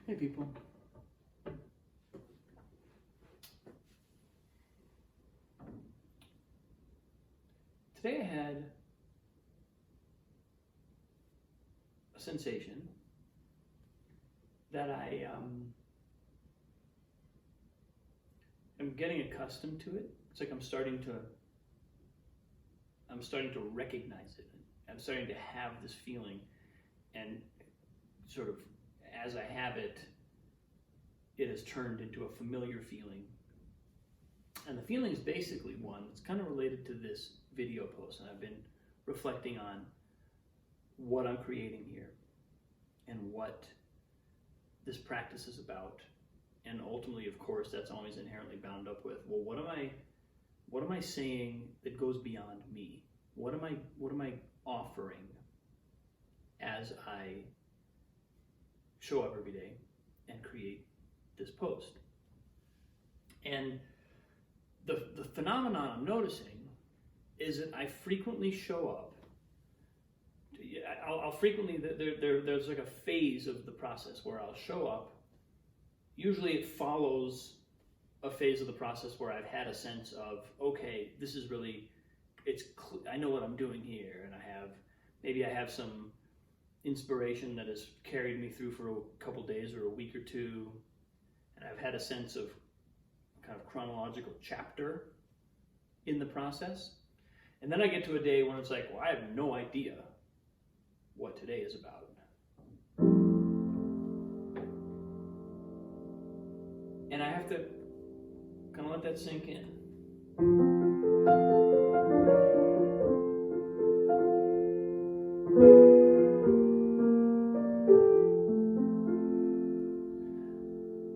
Hey people. Today I had a sensation that I am getting accustomed to it. It's like I'm starting to recognize it. I'm starting to have this feeling, and sort of as I have it, it has turned into a familiar feeling. And the feeling is basically one that's kind of related to this video post, and I've been reflecting on what I'm creating here and what this practice is about. And ultimately, of course, that's always inherently bound up with, well, what am I saying that goes beyond me? What am I offering as I show up every day and create this post? And the phenomenon I'm noticing is that I frequently show up. I'll frequently, there's like a phase of the process where I'll show up. Usually it follows a phase of the process where I've had a sense of, okay, this is really, I know what I'm doing here, and maybe I have some inspiration that has carried me through for a couple days or a week or two, and I've had a sense of kind of chronological chapter in the process. And then I get to a day when it's like, well, I have no idea what today is about. And I have to kind of let that sink in.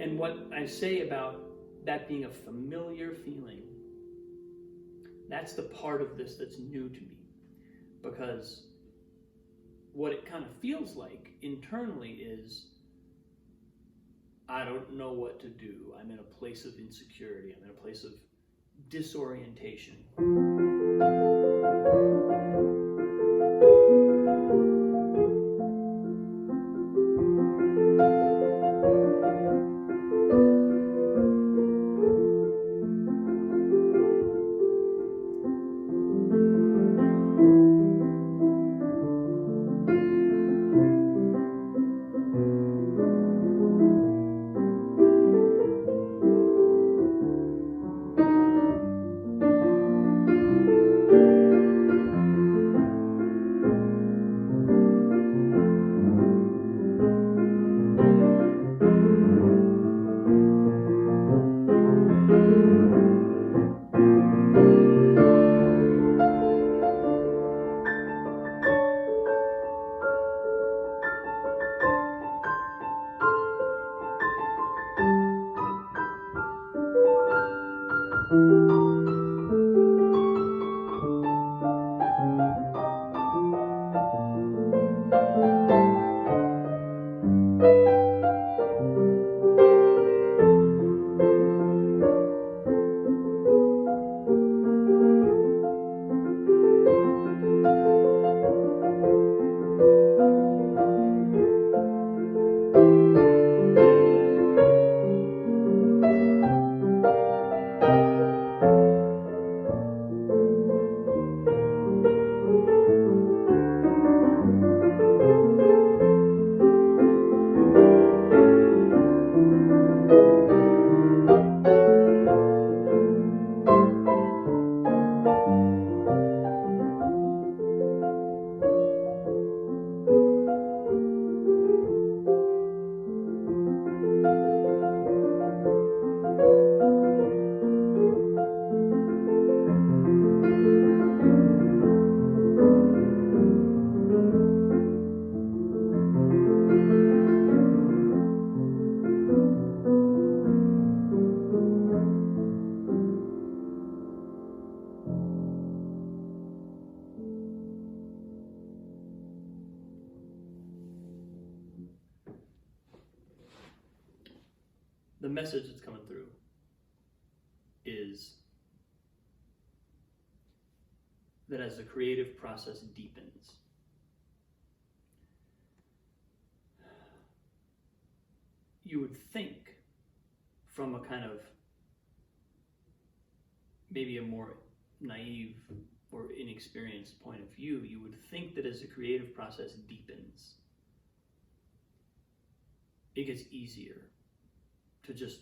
And what I say about that being a familiar feeling, that's the part of this that's new to me. Because what it kind of feels like internally is, I don't know what to do. I'm in a place of insecurity. I'm in a place of disorientation. The message that's coming through is that as the creative process deepens, you would think from a kind of maybe a more naive or inexperienced point of view, you would think that as the creative process deepens, it gets easier to just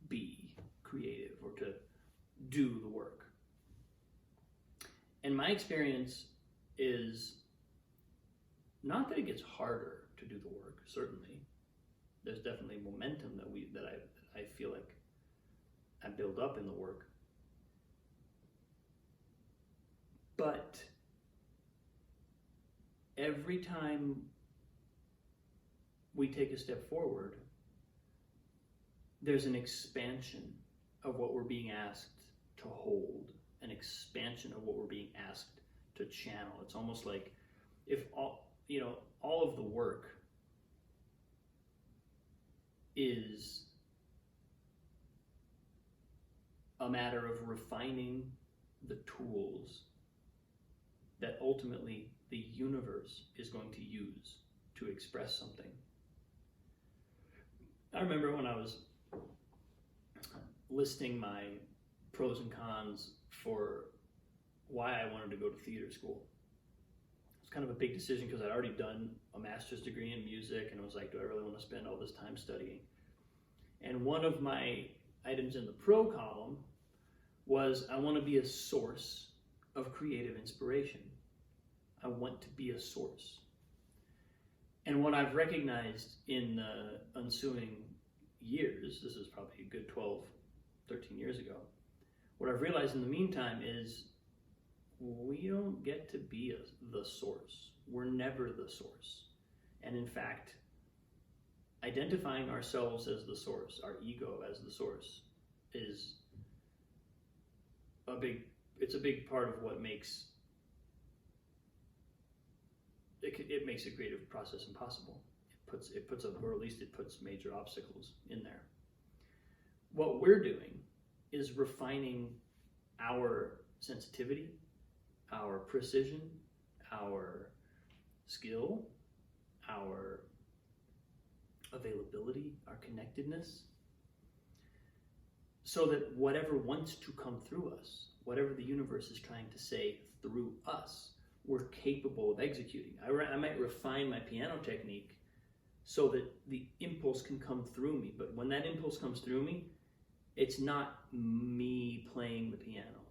be creative or to do the work. And my experience is not that it gets harder to do the work, certainly. There's definitely momentum that I feel like I build up in the work. But every time we take a step forward, there's an expansion of what we're being asked to hold, an expansion of what we're being asked to channel. It's almost like if all of the work is a matter of refining the tools that ultimately the universe is going to use to express something. I remember when I was listing my pros and cons for why I wanted to go to theater school. It was kind of a big decision because I'd already done a master's degree in music, and I was like, do I really want to spend all this time studying? And one of my items in the pro column was I want to be a source of creative inspiration. I want to be a source. And what I've recognized in the ensuing years, this is probably a good 12, 13 years ago, what I've realized in the meantime is we don't get to be the source. We're never the source. And in fact, identifying ourselves as the source, our ego as the source, is a big part of what makes it makes the creative process impossible. It puts major obstacles in there. What we're doing is refining our sensitivity, our precision, our skill, our availability, our connectedness, so that whatever wants to come through us, whatever the universe is trying to say through us, we're capable of executing. I might refine my piano technique so that the impulse can come through me, but when that impulse comes through me, it's not me playing the piano.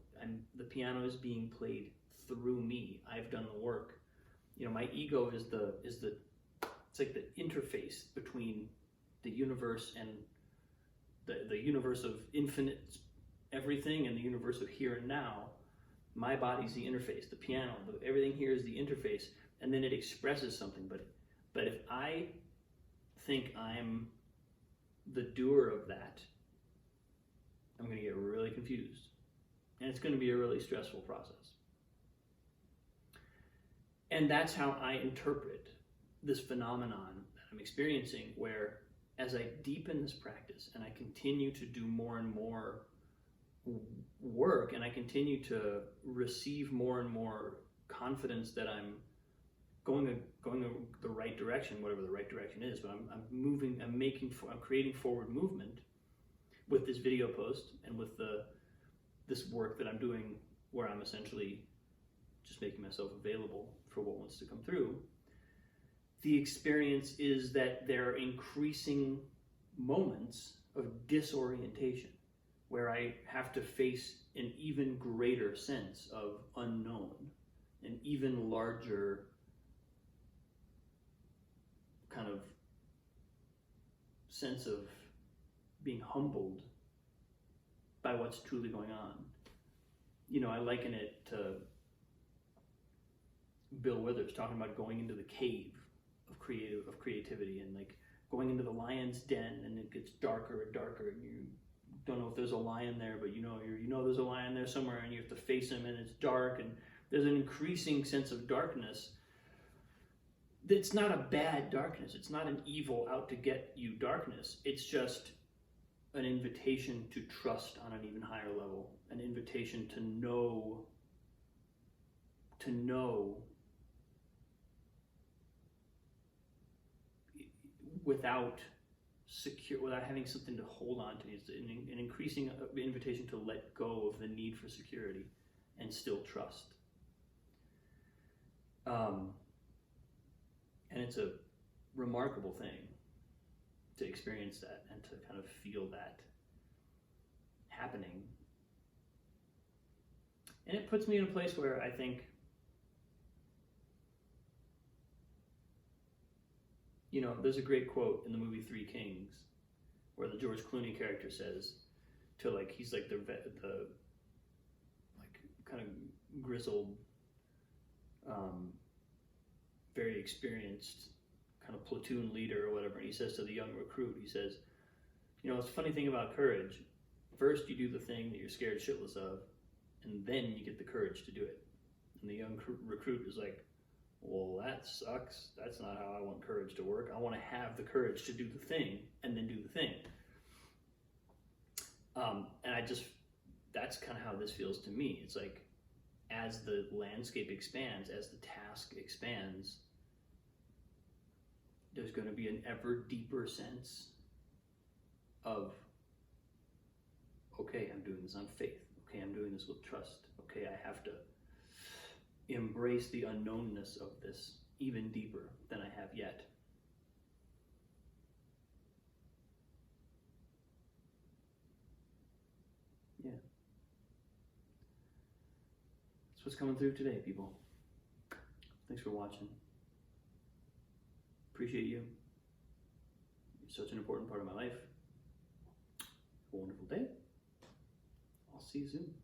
The piano is being played through me. I've done the work. My ego is it's like the interface between the universe and the universe of infinite everything and the universe of here and now. My body's the interface, the piano, everything here is the interface, and then it expresses something. But if I think I'm the doer of that, I'm going to get really confused. And it's going to be a really stressful process. And that's how I interpret this phenomenon that I'm experiencing, where as I deepen this practice and I continue to do more and more work, and I continue to receive more and more confidence that I'm going the right direction, whatever the right direction is, but I'm creating forward movement with this video post and with this work that I'm doing, where I'm essentially just making myself available for what wants to come through. The experience is that there are increasing moments of disorientation, where I have to face an even greater sense of unknown, an even larger kind of sense of being humbled by what's truly going on. I liken it to Bill Withers talking about going into the cave of creativity, and like going into the lion's den, and it gets darker and darker, and you don't know if there's a lion there, but you know there's a lion there somewhere, and you have to face him, and it's dark, and there's an increasing sense of darkness. It's not a bad darkness. It's not an evil out to get you darkness. It's just an invitation to trust on an even higher level, an invitation to know without having something to hold on to. It's an increasing invitation to let go of the need for security and still trust. And it's a remarkable thing to experience that and to kind of feel that happening. And it puts me in a place where I think, you know, there's a great quote in the movie Three Kings where the George Clooney character says to, like, he's like the like kind of grizzled, very experienced kind of platoon leader or whatever, and he says to the young recruit, he says, you know, it's a funny thing about courage. First you do the thing that you're scared shitless of, and then you get the courage to do it. And the young recruit is like, well, that sucks. That's not how I want courage to work. I want to have the courage to do the thing and then do the thing. And that's kind of how this feels to me. It's like, as the landscape expands, as the task expands, there's going to be an ever deeper sense of, okay, I'm doing this on faith. Okay, I'm doing this with trust. Okay, I have to embrace the unknownness of this even deeper than I have yet. Yeah. That's what's coming through today, people. Thanks for watching. Appreciate you. You're such an important part of my life. Have a wonderful day. I'll see you soon.